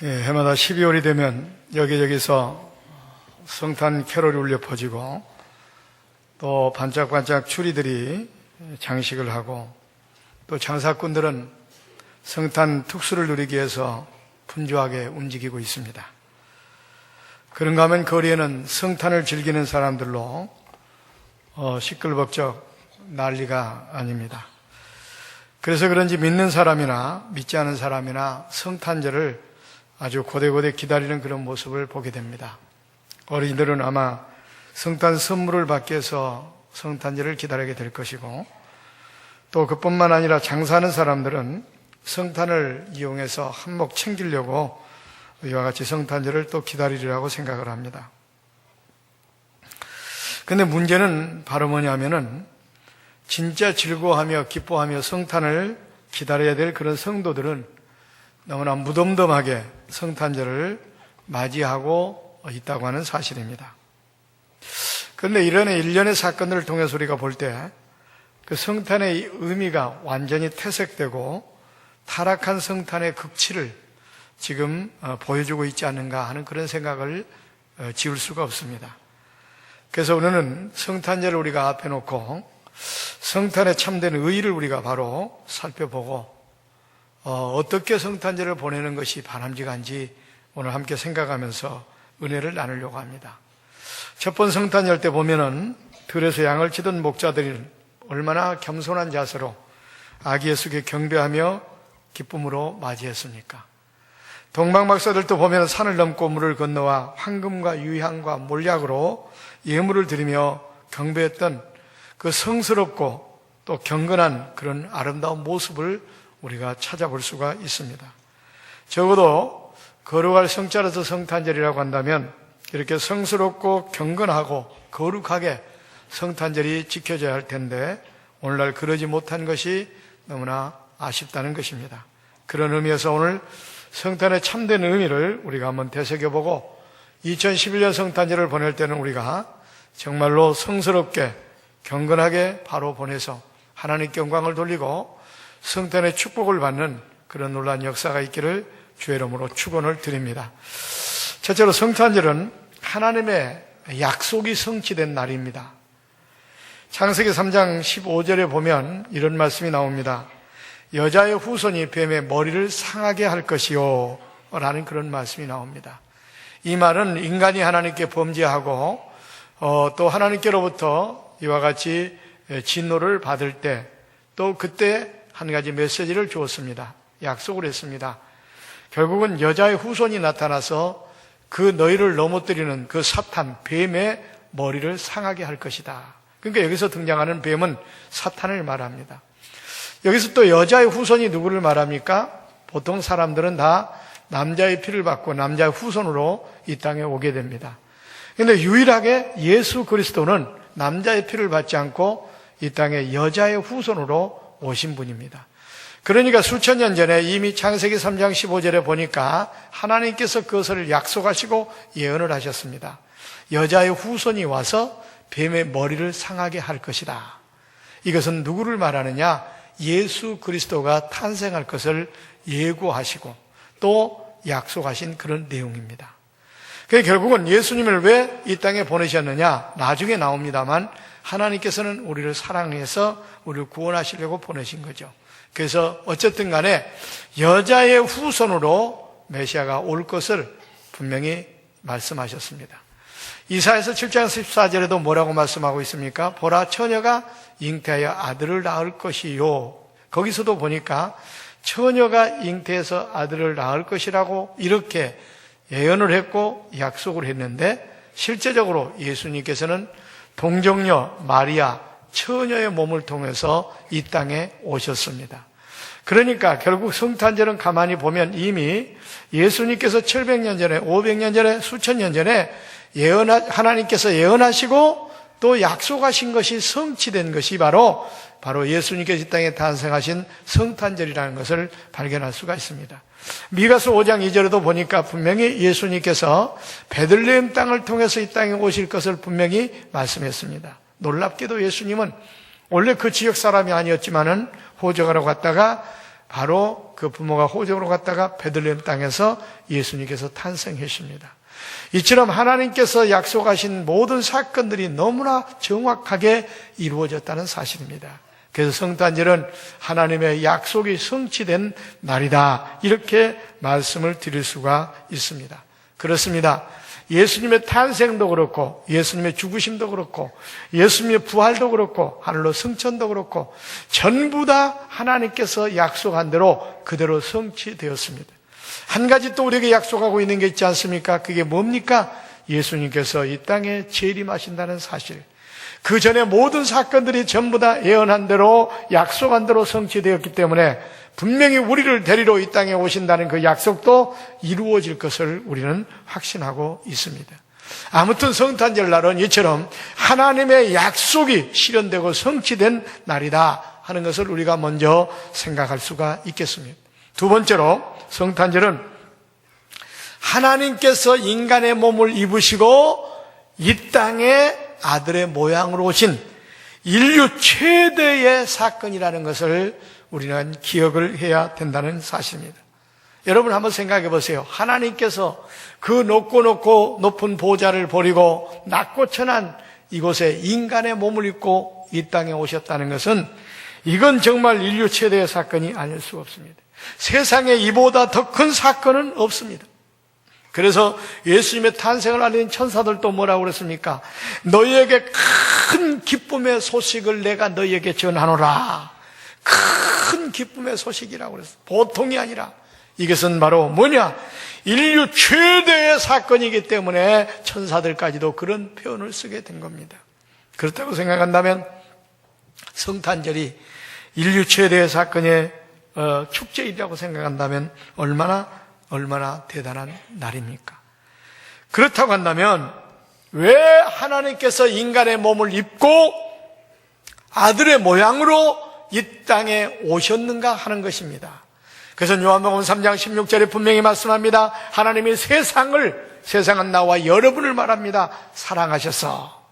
해마다 12월이 되면 여기저기서 성탄 캐롤이 울려 퍼지고 또 반짝반짝 추리들이 장식을 하고 또 장사꾼들은 성탄 특수를 누리기 위해서 분주하게 움직이고 있습니다. 그런가 하면 거리에는 성탄을 즐기는 사람들로 시끌벅적 난리가 아닙니다. 그래서 그런지 믿는 사람이나 믿지 않은 사람이나 성탄절을 아주 고대고대 기다리는 그런 모습을 보게 됩니다. 어린이들은 아마 성탄 선물을 받기 위해서 성탄절을 기다리게 될 것이고 또 그뿐만 아니라 장사하는 사람들은 성탄을 이용해서 한몫 챙기려고 이와 같이 성탄절을 또 기다리리라고 생각을 합니다. 근데 문제는 바로 뭐냐면은 진짜 즐거워하며 기뻐하며 성탄을 기다려야 될 그런 성도들은 너무나 무덤덤하게 성탄절을 맞이하고 있다고 하는 사실입니다. 그런데 이런 일련의 사건들을 통해서 우리가 볼 때 그 성탄의 의미가 완전히 퇴색되고 타락한 성탄의 극치를 지금 보여주고 있지 않는가 하는 그런 생각을 지울 수가 없습니다. 그래서 오늘은 성탄절을 우리가 앞에 놓고 성탄에 참된 의의를 우리가 바로 살펴보고 어떻게 성탄절을 보내는 것이 바람직한지 오늘 함께 생각하면서 은혜를 나누려고 합니다. 첫 번 성탄절 때 보면은 들에서 양을 치던 목자들이 얼마나 겸손한 자세로 아기 예수께 경배하며 기쁨으로 맞이했습니까? 동방박사들도 보면 산을 넘고 물을 건너와 황금과 유향과 몰약으로 예물을 드리며 경배했던 그 성스럽고 또 경건한 그런 아름다운 모습을 우리가 찾아볼 수가 있습니다. 적어도 거룩할 성자로서 성탄절이라고 한다면 이렇게 성스럽고 경건하고 거룩하게 성탄절이 지켜져야 할 텐데 오늘날 그러지 못한 것이 너무나 아쉽다는 것입니다. 그런 의미에서 오늘 성탄의 참된 의미를 우리가 한번 되새겨보고 2011년 성탄절을 보낼 때는 우리가 정말로 성스럽게 경건하게 바로 보내서 하나님께 영광을 돌리고 성탄의 축복을 받는 그런 놀라운 역사가 있기를 주의 이름으로 축원을 드립니다. 첫째로 성탄절은 하나님의 약속이 성취된 날입니다. 창세기 3장 15절에 보면 이런 말씀이 나옵니다. 여자의 후손이 뱀의 머리를 상하게 할 것이요 라는 그런 말씀이 나옵니다. 이 말은 인간이 하나님께 범죄하고 또 하나님께로부터 이와 같이 진노를 받을 때 또 그때 한 가지 메시지를 주었습니다. 약속을 했습니다. 결국은 여자의 후손이 나타나서 그 너희를 넘어뜨리는 그 사탄, 뱀의 머리를 상하게 할 것이다. 그러니까 여기서 등장하는 뱀은 사탄을 말합니다. 여기서 또 여자의 후손이 누구를 말합니까? 보통 사람들은 다 남자의 피를 받고 남자의 후손으로 이 땅에 오게 됩니다. 그런데 유일하게 예수 그리스도는 남자의 피를 받지 않고 이 땅에 여자의 후손으로 오신 분입니다. 그러니까 수천 년 전에 이미 창세기 3장 15절에 보니까 하나님께서 그것을 약속하시고 예언을 하셨습니다. 여자의 후손이 와서 뱀의 머리를 상하게 할 것이다. 이것은 누구를 말하느냐? 예수 그리스도가 탄생할 것을 예고하시고 또 약속하신 그런 내용입니다. 그게 결국은 예수님을 왜 이 땅에 보내셨느냐? 나중에 나옵니다만 하나님께서는 우리를 사랑해서 우리를 구원하시려고 보내신 거죠. 그래서 어쨌든 간에 여자의 후손으로 메시아가 올 것을 분명히 말씀하셨습니다. 이사야서 7장 14절에도 뭐라고 말씀하고 있습니까? 보라, 처녀가 잉태하여 아들을 낳을 것이요. 거기서도 보니까 처녀가 잉태해서 아들을 낳을 것이라고 이렇게 예언을 했고 약속을 했는데 실제적으로 예수님께서는 동정녀 마리아 처녀의 몸을 통해서 이 땅에 오셨습니다. 그러니까 결국 성탄절은 가만히 보면 이미 예수님께서 700년 전에 500년 전에 수천 년 전에 하나님께서 예언하시고 또 약속하신 것이 성취된 것이 바로 예수님께서 이 땅에 탄생하신 성탄절이라는 것을 발견할 수가 있습니다. 미가서 5장 2절에도 보니까 분명히 예수님께서 베들레헴 땅을 통해서 이 땅에 오실 것을 분명히 말씀했습니다. 놀랍게도 예수님은 원래 그 지역 사람이 아니었지만은 호적하러 갔다가 바로 그 부모가 호적으로 갔다가 베들레헴 땅에서 예수님께서 탄생하십니다. 이처럼 하나님께서 약속하신 모든 사건들이 너무나 정확하게 이루어졌다는 사실입니다. 그래서 성탄절은 하나님의 약속이 성취된 날이다, 이렇게 말씀을 드릴 수가 있습니다. 그렇습니다. 예수님의 탄생도 그렇고 예수님의 죽으심도 그렇고 예수님의 부활도 그렇고 하늘로 승천도 그렇고 전부 다 하나님께서 약속한 대로 그대로 성취되었습니다. 한 가지 또 우리에게 약속하고 있는 게 있지 않습니까? 그게 뭡니까? 예수님께서 이 땅에 재림하신다는 사실. 그 전에 모든 사건들이 전부 다 예언한 대로 약속한 대로 성취되었기 때문에 분명히 우리를 데리러 이 땅에 오신다는 그 약속도 이루어질 것을 우리는 확신하고 있습니다. 아무튼 성탄절 날은 이처럼 하나님의 약속이 실현되고 성취된 날이다 하는 것을 우리가 먼저 생각할 수가 있겠습니다. 두 번째로 성탄절은 하나님께서 인간의 몸을 입으시고 이 땅에 아들의 모양으로 오신 인류 최대의 사건이라는 것을 우리는 기억을 해야 된다는 사실입니다. 여러분 한번 생각해 보세요. 하나님께서 그 높고 높은 보좌를 버리고 낮고 천한 이곳에 인간의 몸을 입고 이 땅에 오셨다는 것은 이건 정말 인류 최대의 사건이 아닐 수가 없습니다. 세상에 이보다 더 큰 사건은 없습니다. 그래서 예수님의 탄생을 알린 천사들도 뭐라고 그랬습니까? 너희에게 큰 기쁨의 소식을 내가 너희에게 전하노라. 큰 기쁨의 소식이라고 그랬어요. 보통이 아니라 이것은 바로 뭐냐? 인류 최대의 사건이기 때문에 천사들까지도 그런 표현을 쓰게 된 겁니다. 그렇다고 생각한다면 성탄절이 인류 최대의 사건의 축제이라고 생각한다면 얼마나 대단한 날입니까? 그렇다고 한다면 왜 하나님께서 인간의 몸을 입고 아들의 모양으로 이 땅에 오셨는가 하는 것입니다. 그래서 요한복음 3장 16절에 분명히 말씀합니다. 하나님이 세상은 나와 여러분을 말합니다. 사랑하셔서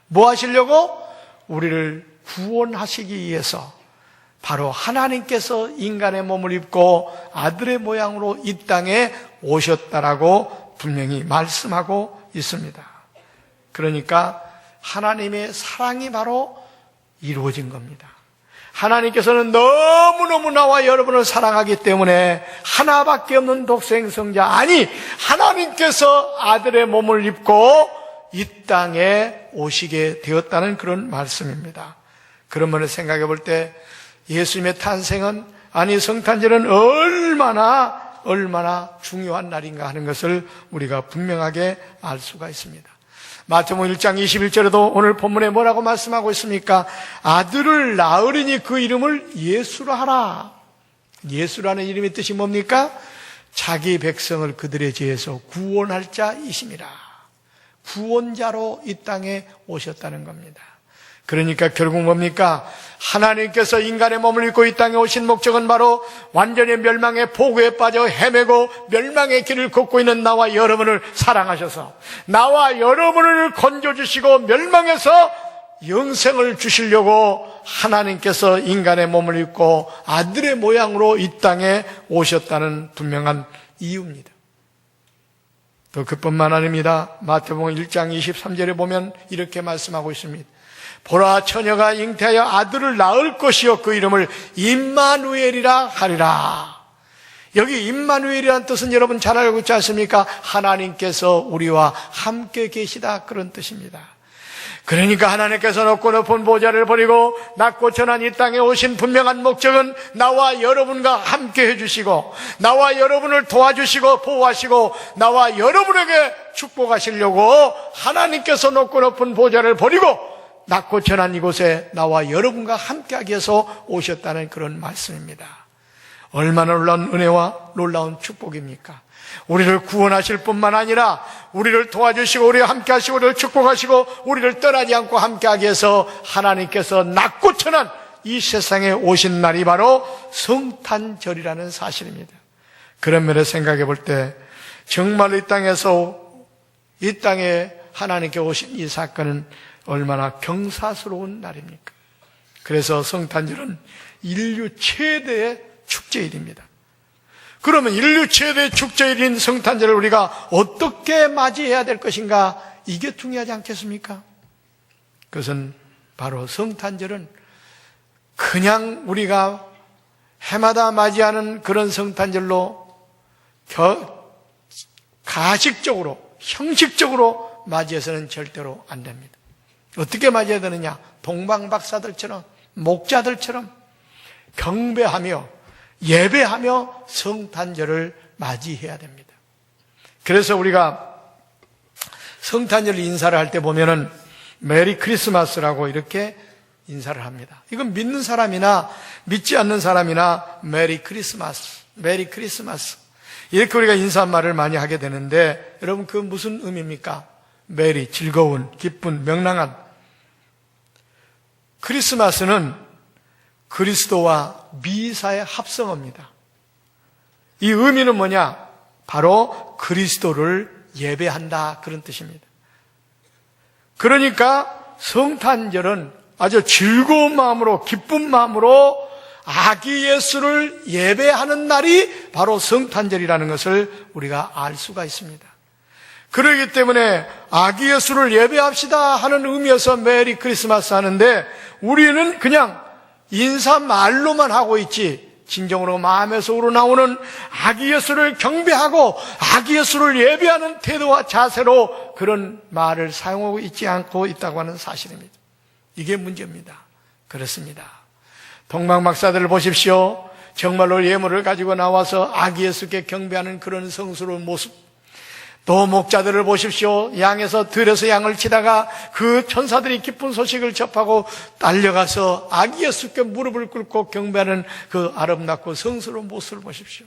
뭐 하시려고? 우리를 구원하시기 위해서 바로 하나님께서 인간의 몸을 입고 아들의 모양으로 이 땅에 오셨다라고 분명히 말씀하고 있습니다. 그러니까 하나님의 사랑이 바로 이루어진 겁니다. 하나님께서는 너무너무 나와 여러분을 사랑하기 때문에 하나밖에 없는 독생성자, 아니 하나님께서 아들의 몸을 입고 이 땅에 오시게 되었다는 그런 말씀입니다. 그런 면을 생각해 볼 때 예수님의 탄생은, 아니 성탄절은 얼마나 중요한 날인가 하는 것을 우리가 분명하게 알 수가 있습니다. 마태복음 1장 21절에도 오늘 본문에 뭐라고 말씀하고 있습니까? 아들을 낳으리니 그 이름을 예수라 하라. 예수라는 이름의 뜻이 뭡니까? 자기 백성을 그들의 죄에서 구원할 자이심이라. 구원자로 이 땅에 오셨다는 겁니다. 그러니까 결국 뭡니까? 하나님께서 인간의 몸을 입고 이 땅에 오신 목적은 바로 완전히 멸망의 포구에 빠져 헤매고 멸망의 길을 걷고 있는 나와 여러분을 사랑하셔서 나와 여러분을 건져주시고 멸망에서 영생을 주시려고 하나님께서 인간의 몸을 입고 아들의 모양으로 이 땅에 오셨다는 분명한 이유입니다. 또 그뿐만 아닙니다. 마태복음 1장 23절에 보면 이렇게 말씀하고 있습니다. 보라, 처녀가 잉태하여 아들을 낳을 것이요 그 이름을 임마누엘이라 하리라. 여기 임마누엘이라는 뜻은 여러분 잘 알고 있지 않습니까? 하나님께서 우리와 함께 계시다, 그런 뜻입니다. 그러니까 하나님께서 높은 보좌를 버리고 낮고 천한 이 땅에 오신 분명한 목적은 나와 여러분과 함께 해주시고 나와 여러분을 도와주시고 보호하시고 나와 여러분에게 축복하시려고 하나님께서 높은 보좌를 버리고 낮고 천한 이곳에 나와 여러분과 함께하기 위해서 오셨다는 그런 말씀입니다. 얼마나 놀라운 은혜와 놀라운 축복입니까? 우리를 구원하실 뿐만 아니라 우리를 도와주시고 우리와 함께하시고 우리를 축복하시고 우리를 떠나지 않고 함께하기 위해서 하나님께서 낮고 천한 이 세상에 오신 날이 바로 성탄절이라는 사실입니다. 그런 면에 생각해 볼 때 정말 이 땅에 하나님께 오신 이 사건은 얼마나 경사스러운 날입니까? 그래서 성탄절은 인류 최대의 축제일입니다. 그러면 인류 최대 축제일인 성탄절을 우리가 어떻게 맞이해야 될 것인가? 이게 중요하지 않겠습니까? 그것은 바로 성탄절은 그냥 우리가 해마다 맞이하는 그런 성탄절로 가식적으로, 형식적으로 맞이해서는 절대로 안 됩니다. 어떻게 맞이해야 되느냐? 동방박사들처럼, 목자들처럼 경배하며 예배하며 성탄절을 맞이해야 됩니다. 그래서 우리가 성탄절 인사를 할 때 보면은 메리 크리스마스라고 이렇게 인사를 합니다. 이건 믿는 사람이나 믿지 않는 사람이나 메리 크리스마스, 메리 크리스마스 이렇게 우리가 인사말을 많이 하게 되는데, 여러분 그 무슨 의미입니까? 메리, 즐거운, 기쁜, 명랑한. 크리스마스는 그리스도와 미사의 합성어입니다. 이 의미는 뭐냐? 바로 그리스도를 예배한다, 그런 뜻입니다. 그러니까 성탄절은 아주 즐거운 마음으로, 기쁜 마음으로 아기 예수를 예배하는 날이 바로 성탄절이라는 것을 우리가 알 수가 있습니다. 그렇기 때문에 아기 예수를 예배합시다 하는 의미에서 메리 크리스마스 하는데, 우리는 그냥 인사말로만 하고 있지 진정으로 마음의 속으로 나오는 아기 예수를 경배하고 아기 예수를 예배하는 태도와 자세로 그런 말을 사용하고 있지 않고 있다고 하는 사실입니다. 이게 문제입니다. 그렇습니다. 동방박사들을 보십시오. 정말로 예물을 가지고 나와서 아기 예수께 경배하는 그런 성스러운 모습. 또 목자들을 보십시오. 양에서 들여서 양을 치다가 그 천사들이 기쁜 소식을 접하고 달려가서 아기 예수께 무릎을 꿇고 경배하는 그 아름답고 성스러운 모습을 보십시오.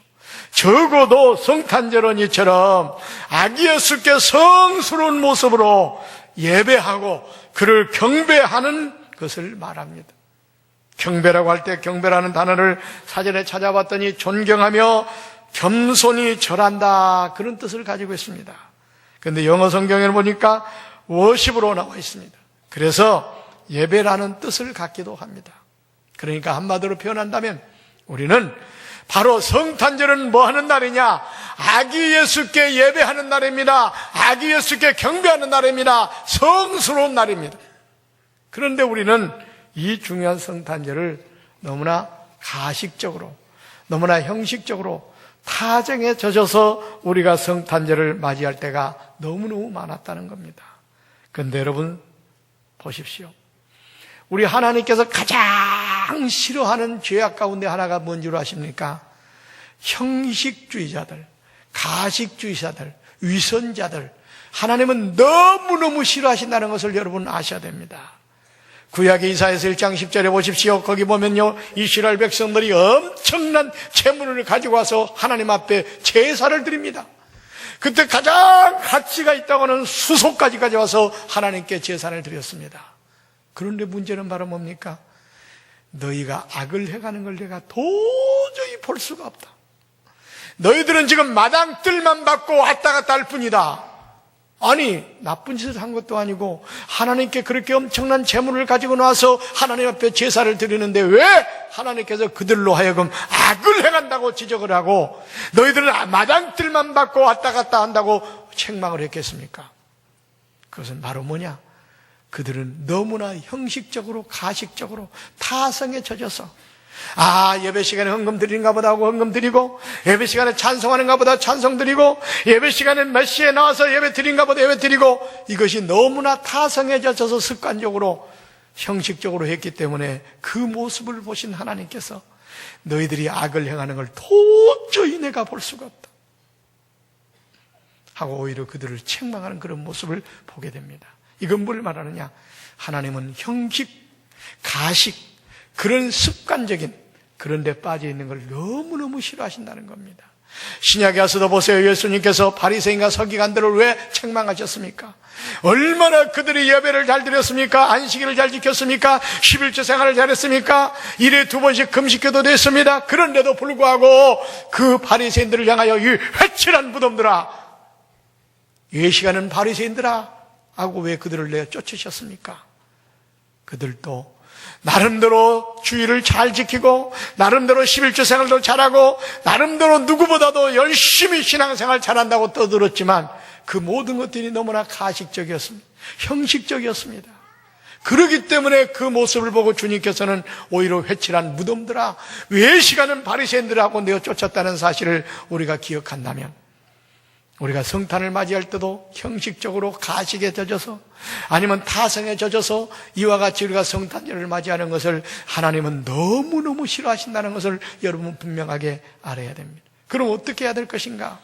적어도 성탄절은 이처럼 아기 예수께 성스러운 모습으로 예배하고 그를 경배하는 것을 말합니다. 경배라고 할 때 경배라는 단어를 사전에 찾아봤더니 존경하며 겸손히 절한다, 그런 뜻을 가지고 있습니다. 그런데 영어 성경에 보니까 워십으로 나와 있습니다. 그래서 예배라는 뜻을 갖기도 합니다. 그러니까 한마디로 표현한다면 우리는 바로 성탄절은 뭐 하는 날이냐? 아기 예수께 예배하는 날입니다. 아기 예수께 경배하는 날입니다. 성스러운 날입니다. 그런데 우리는 이 중요한 성탄절을 너무나 가식적으로, 너무나 형식적으로 타정에 젖어서 우리가 성탄절을 맞이할 때가 너무너무 많았다는 겁니다. 그런데 여러분 보십시오. 우리 하나님께서 가장 싫어하는 죄악 가운데 하나가 뭔 줄 아십니까? 형식주의자들, 가식주의자들, 위선자들, 하나님은 너무너무 싫어하신다는 것을 여러분 아셔야 됩니다. 구약의 이사야서 1장 10절에 보십시오. 거기 보면요, 이스라엘 백성들이 엄청난 재물을 가지고 와서 하나님 앞에 제사를 드립니다. 그때 가장 가치가 있다고 하는 수소까지 가져와서 하나님께 제사를 드렸습니다. 그런데 문제는 바로 뭡니까? 너희가 악을 해가는 걸 내가 도저히 볼 수가 없다. 너희들은 지금 마당뜰만 받고 왔다 갔다 할 뿐이다. 아니, 나쁜 짓을 한 것도 아니고 하나님께 그렇게 엄청난 재물을 가지고 나와서 하나님 앞에 제사를 드리는데 왜 하나님께서 그들로 하여금 악을 해간다고 지적을 하고 너희들은 마당뜰만 받고 왔다 갔다 한다고 책망을 했겠습니까? 그것은 바로 뭐냐? 그들은 너무나 형식적으로, 가식적으로 타성에 젖어서 예배 시간에 헌금 드리는가 보다 하고 헌금 드리고, 예배 시간에 찬송하는가 보다 찬송 드리고, 예배 시간에 몇 시에 나와서 예배 드리는가 보다 예배 드리고, 이것이 너무나 타성에 젖어서 습관적으로 형식적으로 했기 때문에 그 모습을 보신 하나님께서 너희들이 악을 행하는 걸 도저히 내가 볼 수가 없다 하고 오히려 그들을 책망하는 그런 모습을 보게 됩니다. 이건 뭘 말하느냐? 하나님은 형식, 가식, 그런 습관적인 그런 데 빠져 있는 걸 너무너무 싫어하신다는 겁니다. 신약에 와서도 보세요. 예수님께서 바리새인과 서기관들을 왜 책망하셨습니까? 얼마나 그들이 예배를 잘 드렸습니까? 안식일을 잘 지켰습니까? 11조 생활을 잘했습니까? 일에 2번씩 금식해도 됐습니다. 그런데도 불구하고 그 바리새인들을 향하여 이 회칠한 무덤들아, 예시가는 바리새인들아 하고 왜 그들을 내어 쫓으셨습니까? 그들도 나름대로 주의를 잘 지키고 나름대로 11조 생활도 잘하고 나름대로 누구보다도 열심히 신앙생활 잘한다고 떠들었지만 그 모든 것들이 너무나 가식적이었습니다. 형식적이었습니다. 그렇기 때문에 그 모습을 보고 주님께서는 오히려 회칠한 무덤들아, 왜 시간은 바리새인들하고 내어 쫓았다는 사실을 우리가 기억한다면, 우리가 성탄을 맞이할 때도 형식적으로 가식에 젖어서 아니면 타성에 젖어서 이와 같이 우리가 성탄절을 맞이하는 것을 하나님은 너무너무 싫어하신다는 것을 여러분 분명하게 알아야 됩니다. 그럼 어떻게 해야 될 것인가?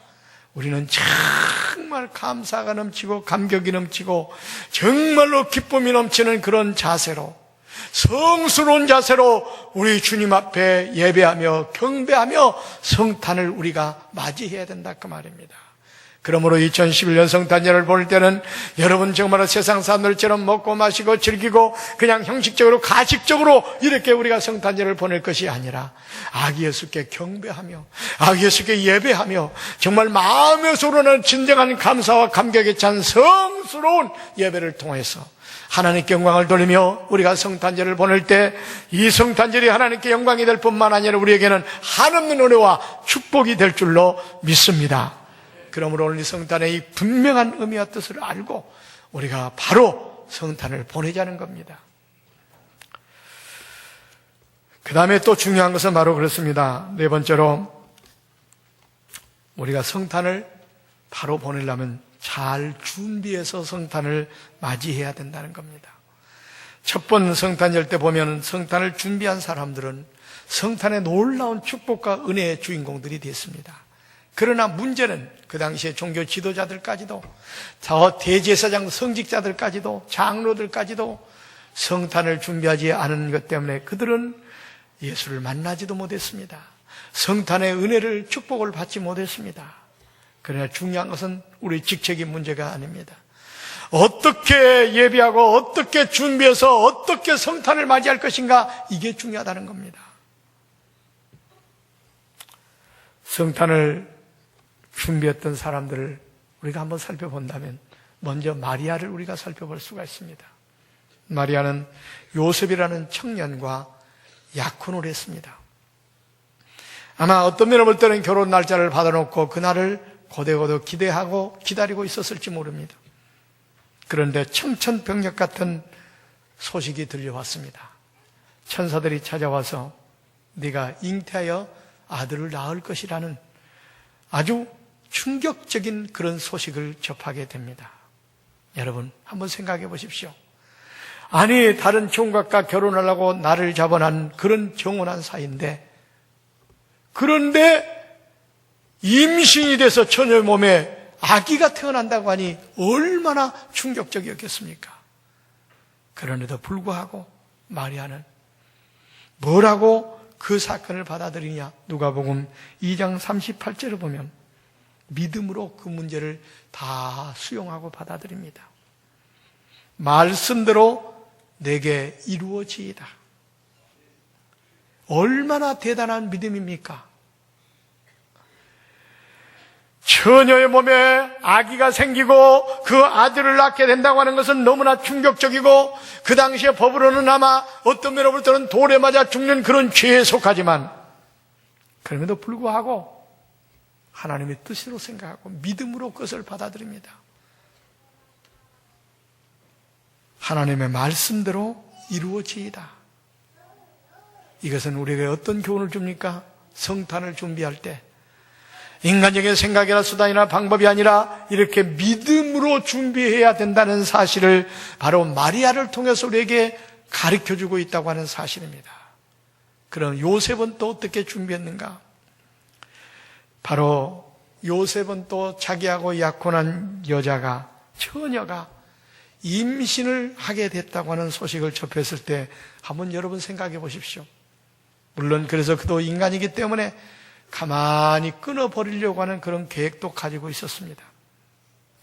우리는 정말 감사가 넘치고 감격이 넘치고 정말로 기쁨이 넘치는 그런 자세로, 성스러운 자세로 우리 주님 앞에 예배하며 경배하며 성탄을 우리가 맞이해야 된다 그 말입니다. 그러므로 2011년 성탄절을 보낼 때는 여러분 정말로 세상 사람들처럼 먹고 마시고 즐기고 그냥 형식적으로 가식적으로 이렇게 우리가 성탄절을 보낼 것이 아니라 아기 예수께 경배하며 아기 예수께 예배하며 정말 마음에서 우러나는 진정한 감사와 감격에 찬 성스러운 예배를 통해서 하나님께 영광을 돌리며 우리가 성탄절을 보낼 때 이 성탄절이 하나님께 영광이 될 뿐만 아니라 우리에게는 한없는 은혜와 축복이 될 줄로 믿습니다. 그러므로 오늘 이 성탄의 이 분명한 의미와 뜻을 알고 우리가 바로 성탄을 보내자는 겁니다. 그 다음에 또 중요한 것은 바로 그렇습니다. 네 번째로 우리가 성탄을 바로 보내려면 잘 준비해서 성탄을 맞이해야 된다는 겁니다. 첫 번 성탄절 때 보면 성탄을 준비한 사람들은 성탄의 놀라운 축복과 은혜의 주인공들이 됐습니다. 그러나 문제는 그 당시에 종교 지도자들까지도 저 대제사장 성직자들까지도 장로들까지도 성탄을 준비하지 않은 것 때문에 그들은 예수를 만나지도 못했습니다. 성탄의 은혜를 축복을 받지 못했습니다. 그러나 중요한 것은 우리 직책인 문제가 아닙니다. 어떻게 예배하고 어떻게 준비해서 어떻게 성탄을 맞이할 것인가, 이게 중요하다는 겁니다. 성탄을 준비했던 사람들을 우리가 한번 살펴본다면 먼저 마리아를 우리가 살펴볼 수가 있습니다. 마리아는 요셉이라는 청년과 약혼을 했습니다. 아마 어떤 면을 볼 때는 결혼 날짜를 받아놓고 그날을 고대고대 기대하고 기다리고 있었을지 모릅니다. 그런데 청천벽력 같은 소식이 들려왔습니다. 천사들이 찾아와서 네가 잉태하여 아들을 낳을 것이라는 아주 충격적인 그런 소식을 접하게 됩니다. 여러분 한번 생각해 보십시오. 아니 다른 총각과 결혼하려고 나를 잡아난 그런 정혼한 사이인데, 그런데 임신이 돼서 처녀의 몸에 아기가 태어난다고 하니 얼마나 충격적이었겠습니까? 그런데도 불구하고 마리아는 뭐라고 그 사건을 받아들이냐? 누가복음 2장 38절을 보면 믿음으로 그 문제를 다 수용하고 받아들입니다. 말씀대로 내게 이루어지이다. 얼마나 대단한 믿음입니까? 처녀의 몸에 아기가 생기고 그 아들을 낳게 된다고 하는 것은 너무나 충격적이고 그 당시의 법으로는 아마 어떤 면으로 볼 때는 돌에 맞아 죽는 그런 죄에 속하지만, 그럼에도 불구하고 하나님의 뜻으로 생각하고 믿음으로 그것을 받아들입니다. 하나님의 말씀대로 이루어지이다. 이것은 우리에게 어떤 교훈을 줍니까? 성탄을 준비할 때 인간적인 생각이나 수단이나 방법이 아니라 이렇게 믿음으로 준비해야 된다는 사실을 바로 마리아를 통해서 우리에게 가르쳐주고 있다고 하는 사실입니다. 그럼 요셉은 또 어떻게 준비했는가? 바로 요셉은 또 자기하고 약혼한 여자가, 처녀가 임신을 하게 됐다고 하는 소식을 접했을 때 한번 여러분 생각해 보십시오. 물론 그래서 그도 인간이기 때문에 가만히 끊어버리려고 하는 그런 계획도 가지고 있었습니다.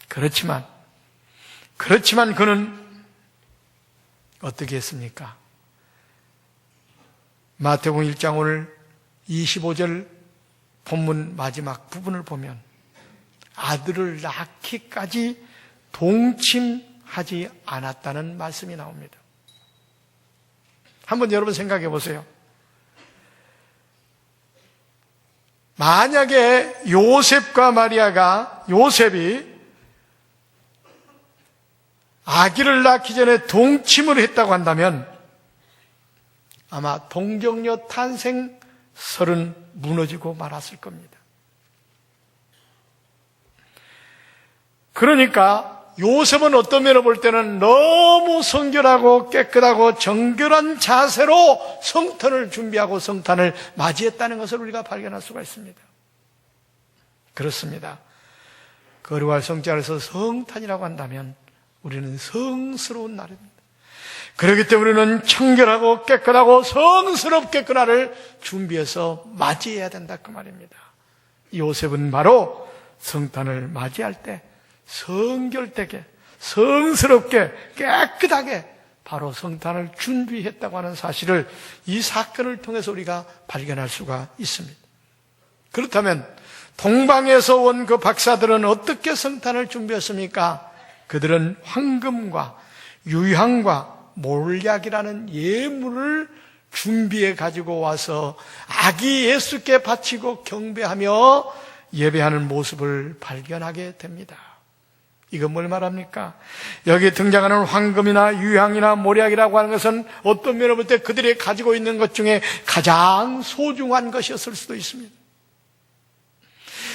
그렇지만 그는 어떻게 했습니까? 마태복음 1장 오늘 25절 본문 마지막 부분을 보면 아들을 낳기까지 동침하지 않았다는 말씀이 나옵니다. 한번 여러분 생각해 보세요. 만약에 요셉과 마리아가, 요셉이 아기를 낳기 전에 동침을 했다고 한다면 아마 동정녀 탄생설은 무너지고 말았을 겁니다. 그러니까 요셉은 어떤 면을 볼 때는 너무 성결하고 깨끗하고 정결한 자세로 성탄을 준비하고 성탄을 맞이했다는 것을 우리가 발견할 수가 있습니다. 그렇습니다. 거룩할 성자에서 성탄이라고 한다면 우리는 성스러운 날입니다. 그렇기 때문에 우리는 청결하고 깨끗하고 성스럽게 그날을 준비해서 맞이해야 된다 그 말입니다. 요셉은 바로 성탄을 맞이할 때 성결되게 성스럽게 깨끗하게 바로 성탄을 준비했다고 하는 사실을 이 사건을 통해서 우리가 발견할 수가 있습니다. 그렇다면 동방에서 온 그 박사들은 어떻게 성탄을 준비했습니까? 그들은 황금과 유향과 몰약이라는 예물을 준비해 가지고 와서 아기 예수께 바치고 경배하며 예배하는 모습을 발견하게 됩니다. 이건 뭘 말합니까? 여기 등장하는 황금이나 유향이나 몰약이라고 하는 것은 어떤 면을 볼 때 그들이 가지고 있는 것 중에 가장 소중한 것이었을 수도 있습니다.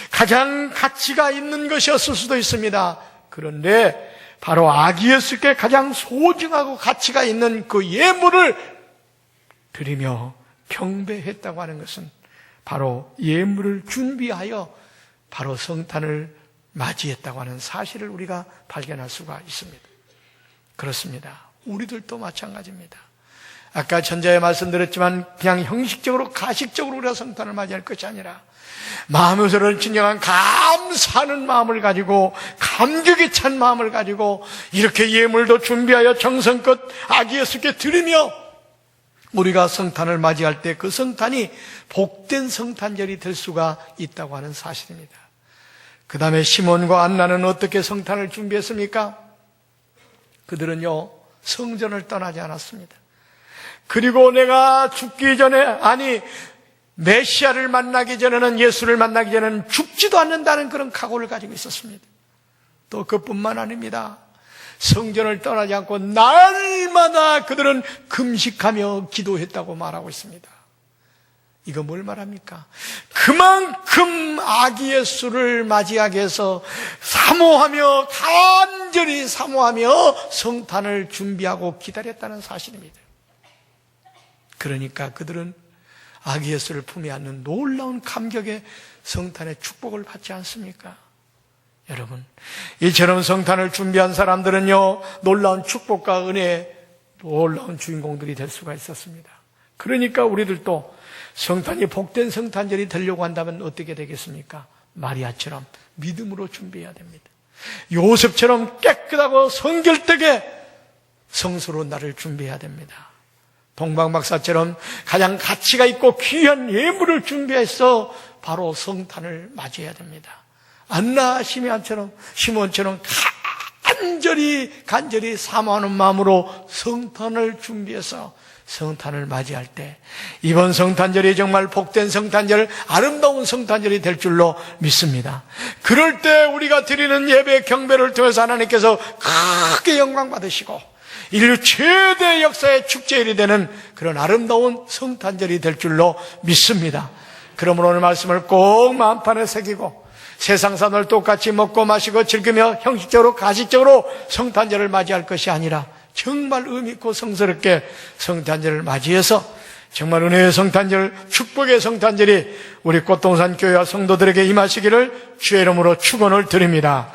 가장 가치가 있는 것이었을 수도 있습니다. 그런데 바로 아기 예수께 가장 소중하고 가치가 있는 그 예물을 드리며 경배했다고 하는 것은 바로 예물을 준비하여 바로 성탄을 맞이했다고 하는 사실을 우리가 발견할 수가 있습니다. 그렇습니다. 우리들도 마찬가지입니다. 아까 전자에 말씀드렸지만 그냥 형식적으로 가식적으로 우리가 성탄을 맞이할 것이 아니라 마음에서는 진정한 감사하는 마음을 가지고 감격에 찬 마음을 가지고 이렇게 예물도 준비하여 정성껏 아기 예수께 드리며 우리가 성탄을 맞이할 때 그 성탄이 복된 성탄절이 될 수가 있다고 하는 사실입니다. 그 다음에 시몬과 안나는 어떻게 성탄을 준비했습니까? 그들은요 성전을 떠나지 않았습니다. 그리고 내가 죽기 전에 메시아를 만나기 전에는 예수를 만나기 전에는 죽지도 않는다는 그런 각오를 가지고 있었습니다. 또 그뿐만 아닙니다. 성전을 떠나지 않고 날마다 그들은 금식하며 기도했다고 말하고 있습니다. 이거 뭘 말합니까? 그만큼 아기 예수를 맞이하기 위해서 사모하며 간절히 사모하며 성탄을 준비하고 기다렸다는 사실입니다. 그러니까 그들은 아기 예수를 품에 안는 놀라운 감격의 성탄의 축복을 받지 않습니까? 여러분, 이처럼 성탄을 준비한 사람들은요 놀라운 축복과 은혜의 놀라운 주인공들이 될 수가 있었습니다. 그러니까 우리들도 성탄이 복된 성탄절이 되려고 한다면 어떻게 되겠습니까? 마리아처럼 믿음으로 준비해야 됩니다. 요셉처럼 깨끗하고 성결되게 성스러운 날을 준비해야 됩니다. 동방박사처럼 가장 가치가 있고 귀한 예물을 준비해서 바로 성탄을 맞이해야 됩니다. 안나 시몬처럼 간절히 사모하는 마음으로 성탄을 준비해서 성탄을 맞이할 때 이번 성탄절이 정말 복된 성탄절, 아름다운 성탄절이 될 줄로 믿습니다. 그럴 때 우리가 드리는 예배 경배를 통해서 하나님께서 크게 영광 받으시고 인류 최대 역사의 축제일이 되는 그런 아름다운 성탄절이 될 줄로 믿습니다. 그러므로 오늘 말씀을 꼭 마음판에 새기고 세상 산을 똑같이 먹고 마시고 즐기며 형식적으로 가식적으로 성탄절을 맞이할 것이 아니라 정말 의미있고 성스럽게 성탄절을 맞이해서 정말 은혜의 성탄절, 축복의 성탄절이 우리 꽃동산 교회와 성도들에게 임하시기를 주의 이름으로 축원을 드립니다.